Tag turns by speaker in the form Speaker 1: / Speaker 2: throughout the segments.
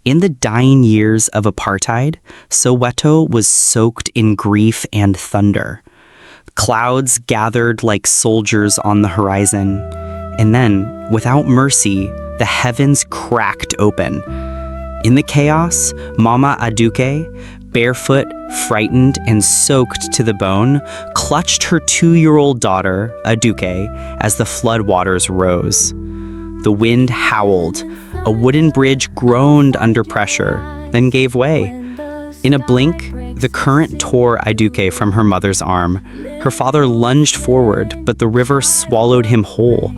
Speaker 1: In the dying years of apartheid, Soweto was soaked in grief and thunder. Clouds gathered like soldiers on the horizon, and then, without mercy, the heavens cracked open. In the chaos, Mama Aduke, barefoot, frightened, and soaked to the bone, clutched her 2-year-old daughter, Aduke, as the floodwaters rose. The wind howled. A wooden bridge groaned under pressure, then gave way. In a blink, the current tore Aduke from her mother's arm. Her father lunged forward, but the river swallowed him whole.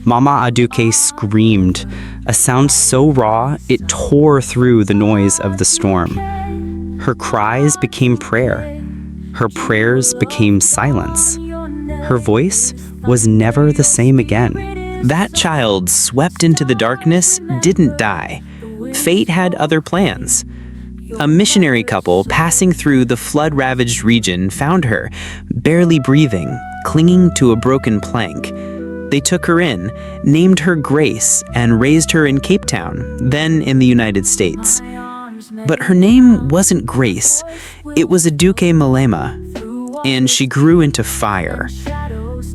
Speaker 1: Mama Aduke screamed, a sound so raw it tore through the noise of the storm. Her cries became prayer. Her prayers became silence. Her voice was never the same again.
Speaker 2: That child swept into the darkness didn't die. Fate had other plans. A missionary couple passing through the flood-ravaged region found her, barely breathing, clinging to a broken plank. They took her in, named her Grace, and raised her in Cape Town, then in the United States. But her name wasn't Grace. It was Aduke Malema, and she grew into fire.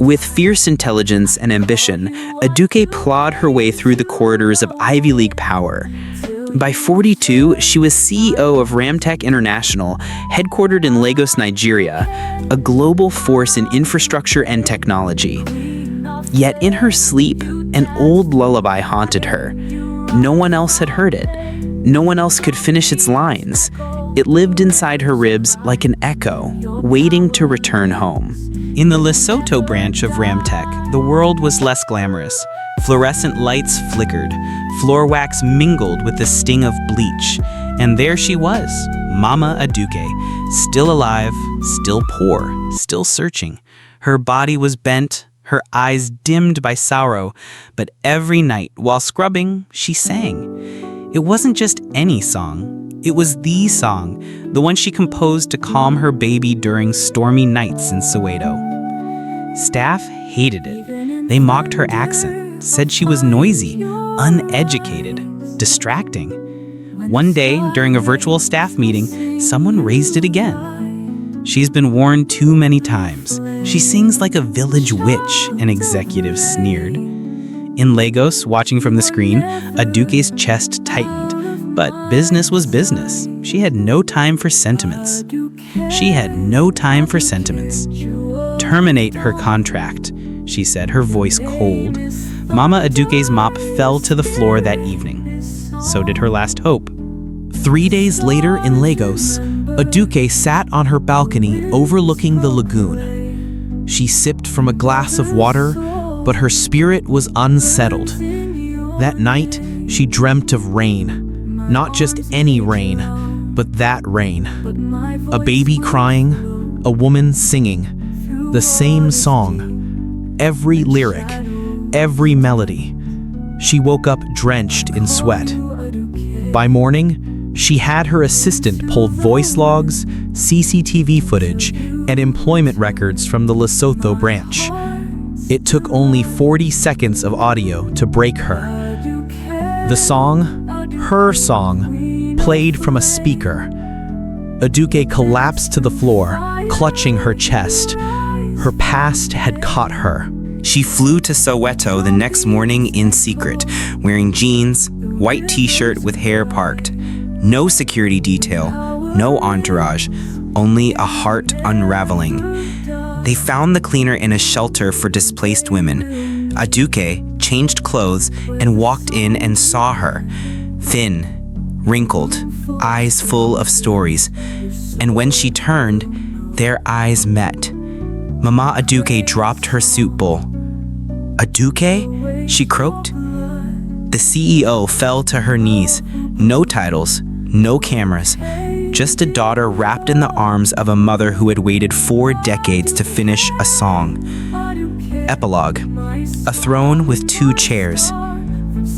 Speaker 2: With fierce intelligence and ambition, Aduke plowed her way through the corridors of Ivy League power. By 42, she was CEO of Ramtech International, headquartered in Lagos, Nigeria, a global force in infrastructure and technology. Yet in her sleep, an old lullaby haunted her. No one else had heard it. No one else could finish its lines. It lived inside her ribs like an echo, waiting to return home.
Speaker 3: In the Lesotho branch of Ramtech, the world was less glamorous. Fluorescent lights flickered, floor wax mingled with the sting of bleach, and there she was, Mama Aduke, still alive, still poor, still searching. Her body was bent, her eyes dimmed by sorrow, but every night while scrubbing, she sang. It wasn't just any song. It was the song, the one she composed to calm her baby during stormy nights in Soweto. Staff hated it. They mocked her accent, said she was noisy, uneducated, distracting. One day, during a virtual staff meeting, someone raised it again. She's been warned too many times. She sings like a village witch, an executive sneered. In Lagos, watching from the screen, Aduke's chest tightened. But business was business. She had no time for sentiments. Terminate her contract, she said, her voice cold. Mama Aduke's mop fell to the floor that evening. So did her last hope.
Speaker 4: 3 days later in Lagos, Aduke sat on her balcony overlooking the lagoon. She sipped from a glass of water, but her spirit was unsettled. That night, she dreamt of rain. Not just any rain, but that rain. A baby crying, a woman singing, the same song, every lyric, every melody. She woke up drenched in sweat. By morning, she had her assistant pull voice logs, CCTV footage, and employment records from the Lesotho branch. It took only 40 seconds of audio to break her. The song, her song, played from a speaker. Aduke collapsed to the floor, clutching her chest. Her past had caught her.
Speaker 1: She flew to Soweto the next morning in secret, wearing jeans, white t-shirt with hair parked. No security detail, no entourage, only a heart unraveling. They found the cleaner in a shelter for displaced women. Aduke changed clothes and walked in and saw her. Thin, wrinkled, eyes full of stories. And when she turned, their eyes met. Mama Aduke dropped her soup bowl. "Aduke?" she croaked. The CEO fell to her knees. No titles, no cameras, just a daughter wrapped in the arms of a mother who had waited 4 decades to finish a song. Epilogue: a throne with 2 chairs.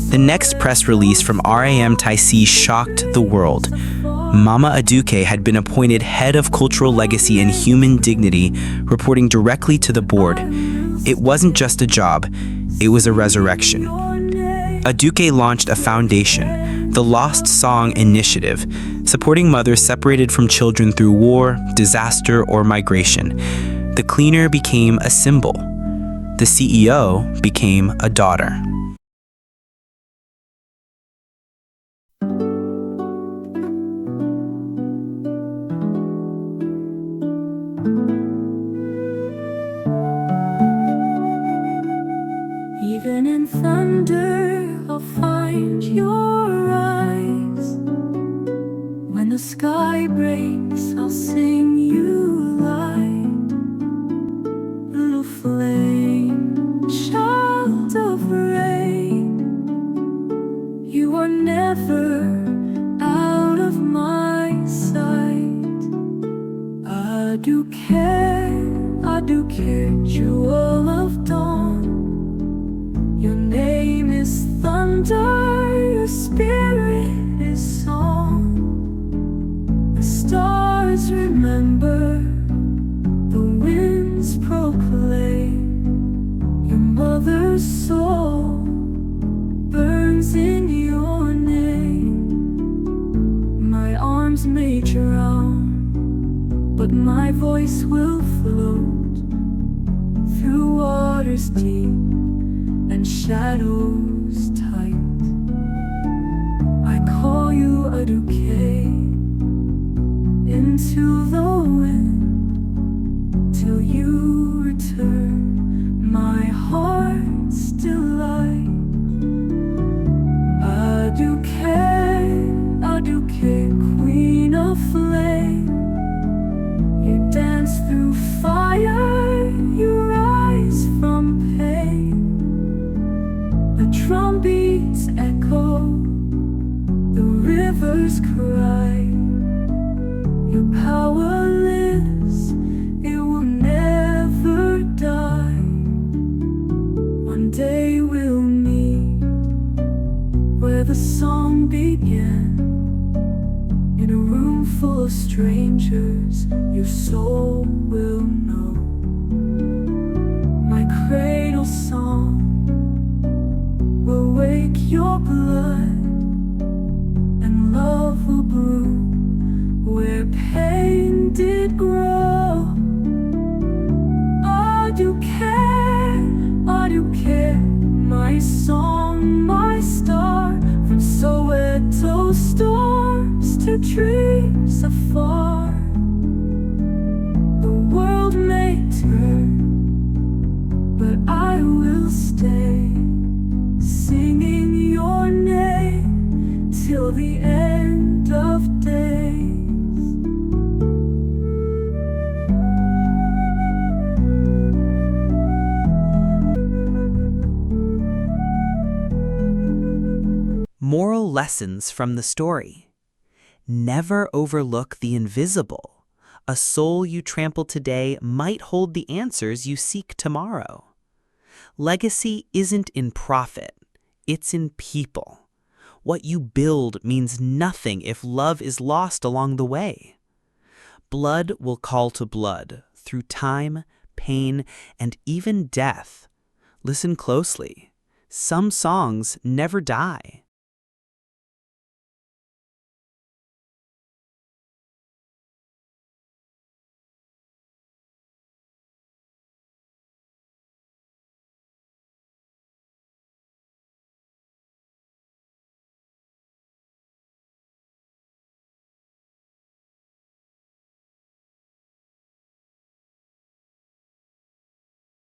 Speaker 1: The next press release from RAM Taisi shocked the world. Mama Aduke had been appointed head of cultural legacy and human dignity, reporting directly to the board. It wasn't just a job, it was a resurrection.
Speaker 3: Aduke launched a foundation, the Lost Song Initiative, supporting mothers separated from children through war, disaster, or migration. The cleaner became a symbol. The CEO became a daughter.
Speaker 5: Even in thunder, I'll find your eyes. When the sky breaks, I'll sing you light. Little flame, child of rain, you are never out of my sight. Aduke, jewel of dawn. Your name is thunder, your spirit is song. The stars remember, the winds proclaim. Your mother's soul burns in your name. My arms may drown, but my voice will float through waters deep and shadows tight. I call you Aduke into the wind till you return, my heart's delight. Aduke, queen of flame, you dance through fire, you rise from pain. The drumbeats echo, the rivers cry. Your power lives, it will never die. One day we'll meet where the song began. In a room full of strangers, your soul will know. My cradle song will wake your blood, and love will bloom where pain did grow. Aduke, my song, my star, from Soweto storms to dreams afar. The world may turn, but I will stay, singing your name till the end of days.
Speaker 3: Moral lessons from the story. Never overlook the invisible. A soul you trample today might hold the answers you seek tomorrow. Legacy isn't in profit, it's in people. What you build means nothing if love is lost along the way. Blood will call to blood through time, pain, and even death. Listen closely. Some songs never die.